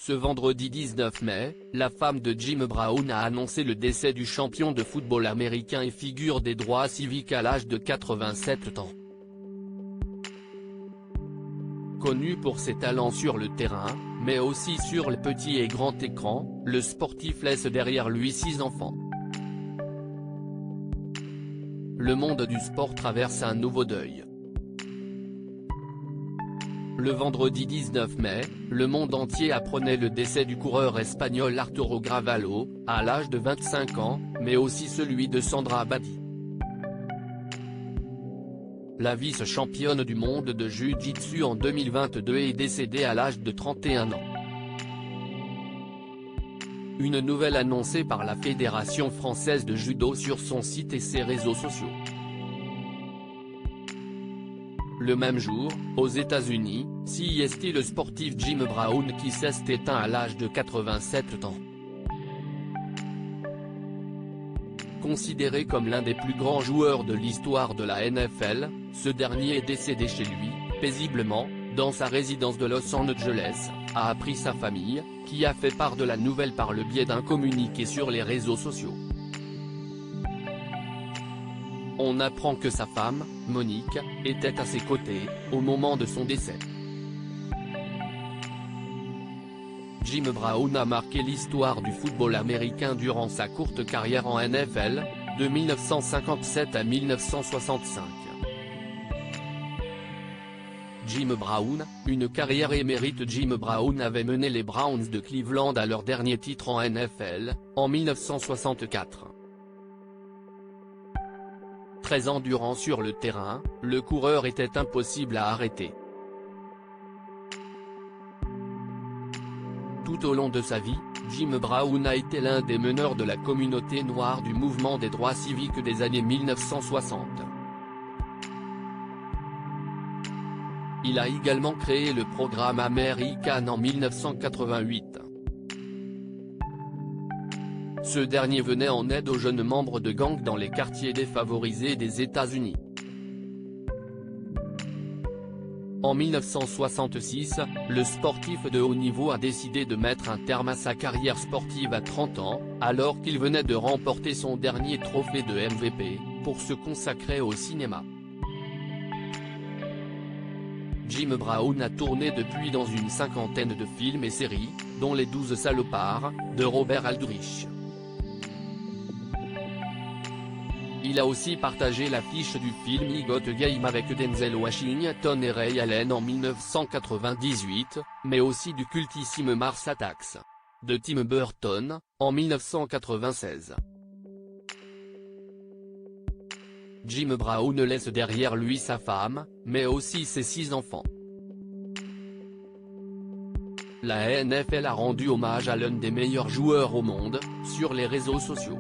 Ce vendredi 19 mai, la femme de Jim Brown a annoncé le décès du champion de football américain et figure des droits civiques à l'âge de 87 ans. Connu pour ses talents sur le terrain, mais aussi sur le petit et grand écran, le sportif laisse derrière lui 6 enfants. Le monde du sport traverse un nouveau deuil. Le vendredi 19 mai, le monde entier apprenait le décès du coureur espagnol Arturo Gravalo, à l'âge de 25 ans, mais aussi celui de Sandra Badi. La vice-championne du monde de Jiu-Jitsu en 2022 est décédée à l'âge de 31 ans. Une nouvelle annoncée par la Fédération française de judo sur son site et ses réseaux sociaux. Le même jour, aux États-Unis, CST le sportif Jim Brown qui s'est éteint à l'âge de 87 ans. Considéré comme l'un des plus grands joueurs de l'histoire de la NFL, ce dernier est décédé chez lui, paisiblement, dans sa résidence de Los Angeles, a appris sa famille, qui a fait part de la nouvelle par le biais d'un communiqué sur les réseaux sociaux. On apprend que sa femme, Monique, était à ses côtés, au moment de son décès. Jim Brown a marqué l'histoire du football américain durant sa courte carrière en NFL, de 1957 à 1965. Jim Brown, une carrière émérite. Jim Brown avait mené les Browns de Cleveland à leur dernier titre en NFL, en 1964. 13 ans durant sur le terrain, le coureur était impossible à arrêter. Tout au long de sa vie, Jim Brown a été l'un des meneurs de la communauté noire du mouvement des droits civiques des années 1960. Il a également créé le programme American en 1988. Ce dernier venait en aide aux jeunes membres de gangs dans les quartiers défavorisés des États-Unis. En 1966, le sportif de haut niveau a décidé de mettre un terme à sa carrière sportive à 30 ans, alors qu'il venait de remporter son dernier trophée de MVP, pour se consacrer au cinéma. Jim Brown a tourné depuis dans une 50aine de films et séries, dont Les 12 salopards, de Robert Aldrich. Il a aussi partagé l'affiche du film I Got Game avec Denzel Washington et Ray Allen en 1998, mais aussi du cultissime Mars Attacks, de Tim Burton, en 1996. Jim Brown laisse derrière lui sa femme, mais aussi ses 6 enfants. La NFL a rendu hommage à l'un des meilleurs joueurs au monde, sur les réseaux sociaux.